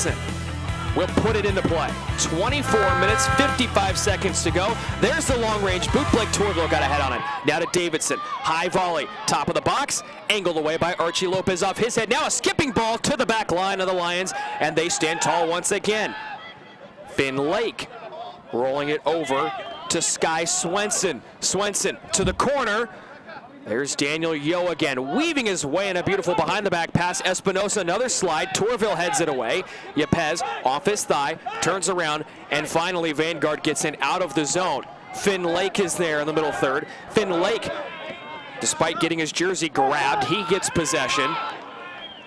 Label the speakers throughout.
Speaker 1: Davidson will put it into play. 24 minutes, 55 seconds to go. There's the long-range boot. Blake Tourville got ahead on it. Now to Davidson. High volley. Top of the box. Angled away by Archie Lopez off his head. Now a skipping ball to the back line of the Lions, and they stand tall once again. Finn Lake rolling it over to Sky Swenson. Swenson to the corner. There's Daniel Yo again, weaving his way in a beautiful behind-the-back pass. Espinosa, another slide. Tourville heads it away. Yepez off his thigh, turns around, and finally Vanguard gets in out of the zone. Finn Lake is there in the middle third. Finn Lake, despite getting his jersey grabbed, he gets possession.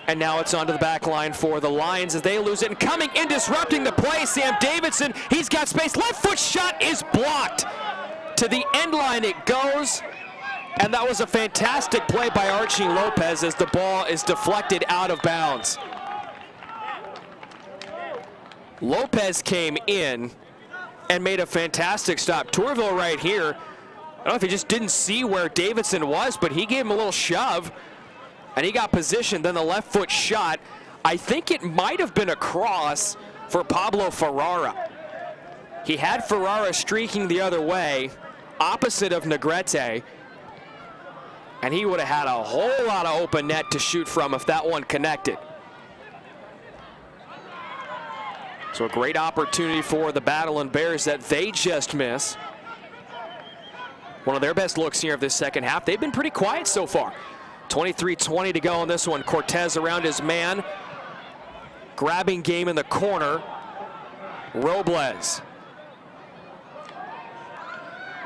Speaker 1: And now it's onto the back line for the Lions as they lose it. And coming in, disrupting the play, Sam Davidson. He's got space. Left foot shot is blocked. To the end line it goes. And that was a fantastic play by Archie Lopez as the ball is deflected out of bounds. Lopez came in and made a fantastic stop. Tourville right here, I don't know if he just didn't see where Davidson was, but he gave him a little shove and he got positioned. Then the left foot shot, I think it might have been a cross for Pablo Ferrara. He had Ferrara streaking the other way, opposite of Negrete. And he would have had a whole lot of open net to shoot from if that one connected. So a great opportunity for the Battling Bears that they just miss. One of their best looks here of this second half. They've been pretty quiet so far. 23-20 to go on this one. Cortez around his man. Grabbing game in the corner. Robles.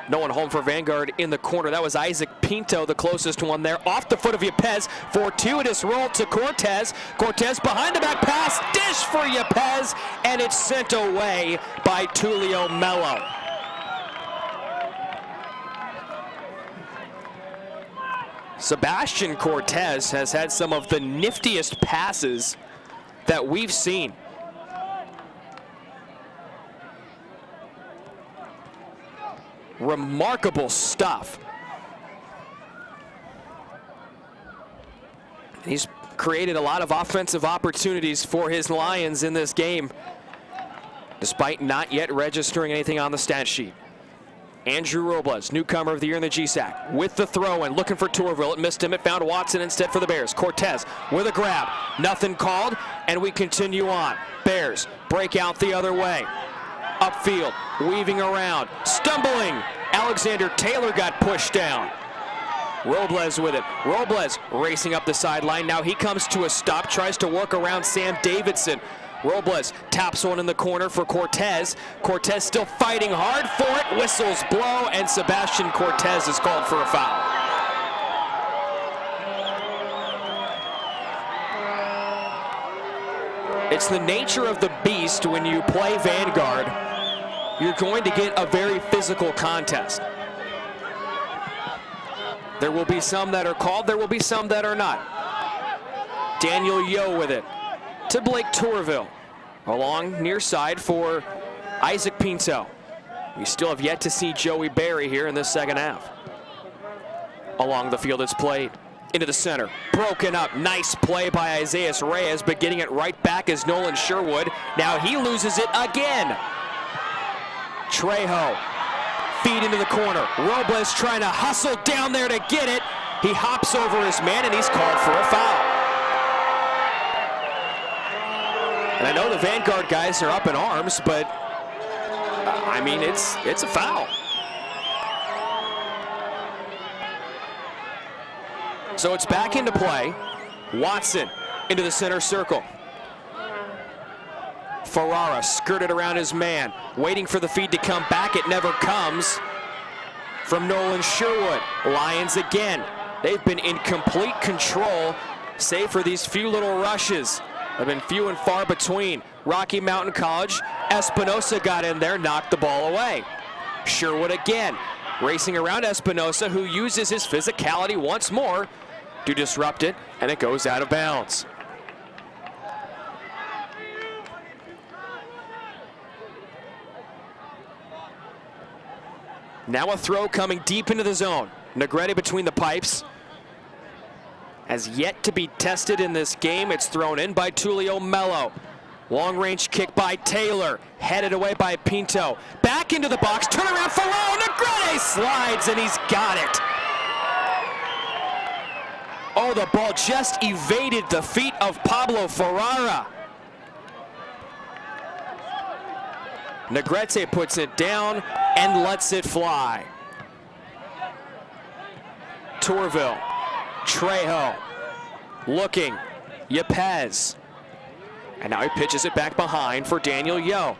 Speaker 1: No one home for Vanguard in the corner. That was Isaac Pinto, the closest one there. Off the foot of Yepez. Fortuitous roll to Cortez. Cortez behind the back pass. Dish for Yepez. And it's sent away by Tulio Mello. Sebastian Cortez has had some of the niftiest passes that we've seen. Remarkable stuff. He's created a lot of offensive opportunities for his Lions in this game, despite not yet registering anything on the stat sheet. Andrew Robles, newcomer of the year in the GSAC, with the throw in, looking for Tourville. It missed him. It found Watson instead for the Bears. Cortez with a grab. Nothing called, and we continue on. Bears break out the other way. Upfield, weaving around, stumbling. Alexander Taylor got pushed down. Robles with it. Robles racing up the sideline. Now he comes to a stop, tries to work around Sam Davidson. Robles taps one in the corner for Cortez. Cortez still fighting hard for it. Whistles blow, and Sebastian Cortez is called for a foul. It's the nature of the beast when you play Vanguard. You're going to get a very physical contest. There will be some that are called, there will be some that are not. Daniel Yo with it to Blake Tourville. Along near side for Isaac Pinto. We still have yet to see Joey Berry here in this second half. Along the field it's played. Into the center, broken up, nice play by Isaias Reyes, but getting it right back is Nolan Sherwood. Now he loses it again. Trejo, feed into the corner. Robles trying to hustle down there to get it. He hops over his man and he's called for a foul. And I know the Vanguard guys are up in arms, but I mean, it's a foul. So it's back into play. Watson into the center circle. Ferrara skirted around his man, waiting for the feed to come back. It never comes from Nolan Sherwood. Lions again. They've been in complete control, save for these few little rushes. They've been few and far between. Rocky Mountain College, Espinosa got in there, knocked the ball away. Sherwood again, racing around Espinosa, who uses his physicality once more to disrupt it, and it goes out of bounds. Now a throw coming deep into the zone. Negrete between the pipes. Has yet to be tested in this game. It's thrown in by Tulio Mello. Long range kick by Taylor, headed away by Pinto. Back into the box, turn around, Ferraro, Negrete slides, and he's got it. Oh, the ball just evaded the feet of Pablo Ferrara. Negrete puts it down and lets it fly. Tourville, Trejo, looking, Yepez. And now he pitches it back behind for Daniel Yo.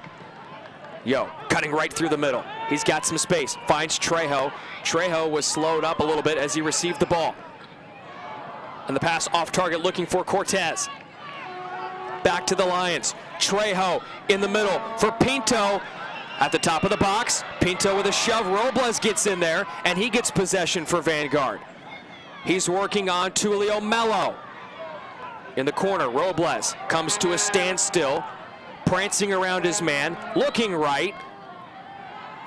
Speaker 1: Yo, cutting right through the middle. He's got some space, finds Trejo. Trejo was slowed up a little bit as he received the ball. And the pass off target looking for Cortez. Back to the Lions. Trejo in the middle for Pinto. At the top of the box, Pinto with a shove. Robles gets in there, and he gets possession for Vanguard. He's working on Tulio Melo. In the corner, Robles comes to a standstill, prancing around his man, looking right.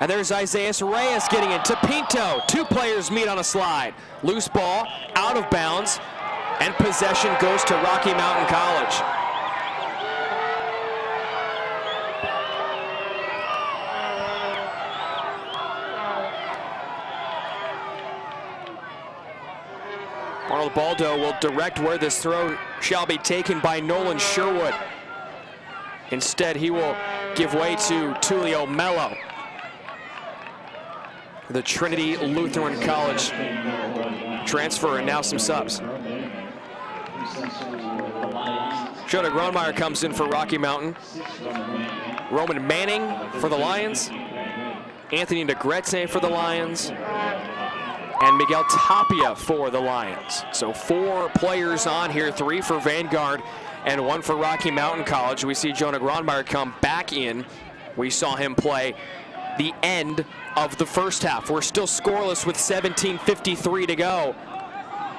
Speaker 1: And there's Isaiah Reyes getting into Pinto. Two players meet on a slide. Loose ball, out of bounds, and possession goes to Rocky Mountain College. Arnold Baldo will direct where this throw shall be taken by Nolan Sherwood. Instead, he will give way to Tulio Melo, the Trinity Lutheran College transfer, and now some subs. Jonah Gronmeyer comes in for Rocky Mountain. Roman Manning for the Lions. Anthony Negrete for the Lions. And Miguel Tapia for the Lions. So 4 players on here, 3 for Vanguard and 1 for Rocky Mountain College. We see Jonah Gronmeyer come back in. We saw him play the end of the first half. We're still scoreless with 17:53 to go.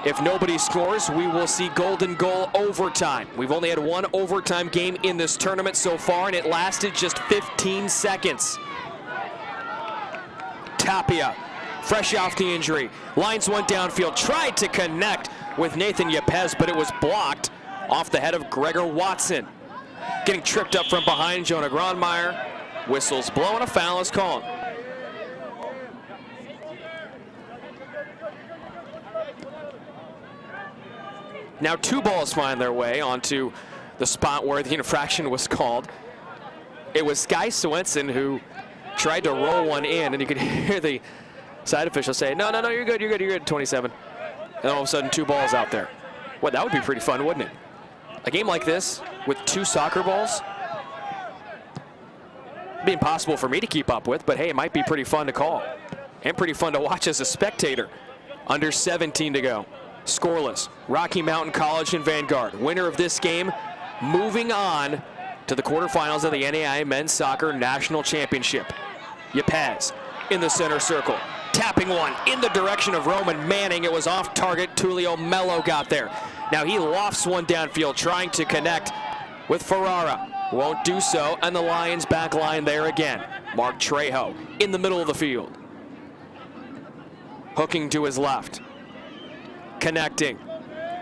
Speaker 1: If nobody scores, we will see golden goal overtime. We've only had 1 overtime game in this tournament so far, and it lasted just 15 seconds. Tapia, fresh off the injury, lines one downfield, tried to connect with Nathan Yepez, but it was blocked off the head of Gregor Watson. Getting tripped up from behind, Jonah Gronmeyer. Whistles blowing, a foul is called. Now 2 balls find their way onto the spot where the infraction was called. It was Sky Swenson who tried to roll one in, and you could hear the side official say, no, you're good, 27. And all of a sudden 2 balls out there. Well, that would be pretty fun, wouldn't it? A game like this with 2 soccer balls, it'd be impossible for me to keep up with, but hey, it might be pretty fun to call and pretty fun to watch as a spectator. Under 17 to go. Scoreless. Rocky Mountain College and Vanguard. Winner of this game moving on to the quarterfinals of the NAIA Men's Soccer National Championship. Yepez in the center circle. Tapping one in the direction of Roman Manning. It was off target. Tulio Melo got there. Now he lofts one downfield, trying to connect with Ferrara. Won't do so, and the Lions back line there again. Mark Trejo in the middle of the field. Hooking to his left. Connecting.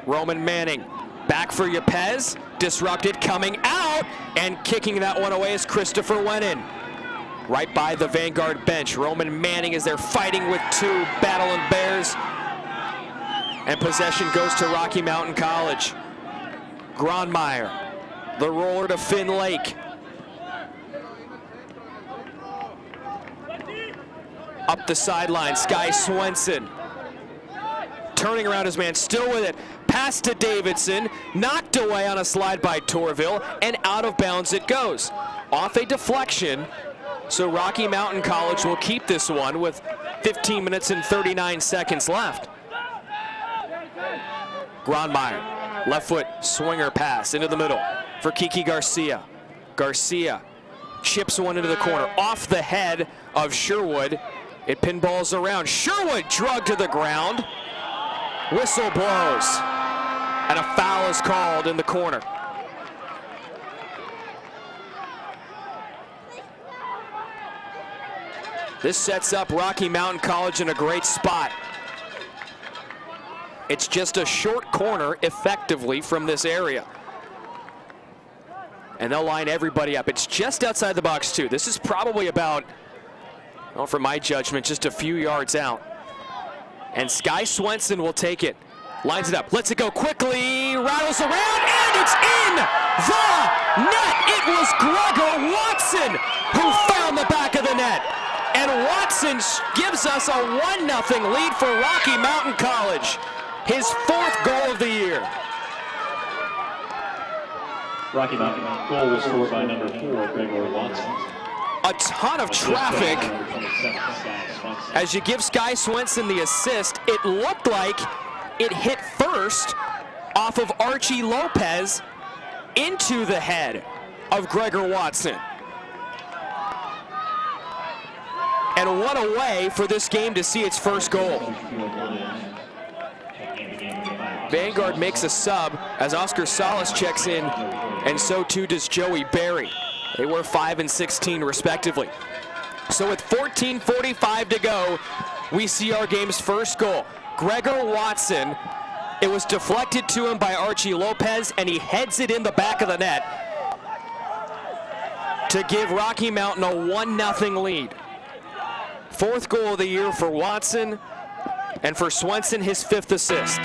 Speaker 1: Roman Manning back for Yepez. Disrupted, coming out, and kicking that one away is Christopher Wenin. Right by the Vanguard bench. Roman Manning is there fighting with 2 battling Bears. And possession goes to Rocky Mountain College. Gronmeyer, the roller to Finn Lake. Up the sideline, Sky Swenson. Turning around his man, still with it. Pass to Davidson, knocked away on a slide by Tourville, and out of bounds it goes. Off a deflection, so Rocky Mountain College will keep this one with 15 minutes and 39 seconds left. Gronmeyer, left foot swinger pass into the middle for Kiki Garcia. Garcia chips one into the corner, off the head of Sherwood. It pinballs around. Sherwood drugged to the ground. Whistle blows, and a foul is called in the corner. This sets up Rocky Mountain College in a great spot. It's just a short corner effectively from this area. and they'll line everybody up. It's just outside the box, too. This is probably about, well, for my judgment, just a few yards out. And Sky Swenson will take it. Lines it up, lets it go quickly, rattles around, and it's in the net. It was Gregor Watson who found the back of the net. And Watson gives us a 1-0 lead for Rocky Mountain College. His 4th goal of the year.
Speaker 2: Rocky Mountain goal was scored by number 4, Gregor Watson.
Speaker 1: A ton of traffic as you give Sky Swenson the assist. It looked like it hit first off of Archie Lopez into the head of Gregor Watson. And what a way for this game to see its first goal. Vanguard makes a sub as Oscar Salas checks in, and so too does Joey Berry. They were 5 and 16 respectively. So with 14:45 to go, we see our game's first goal. Gregor Watson, it was deflected to him by Archie Lopez, and he heads it in the back of the net to give Rocky Mountain a 1-0 lead. 4th goal of the year for Watson, and for Swenson, his 5th assist.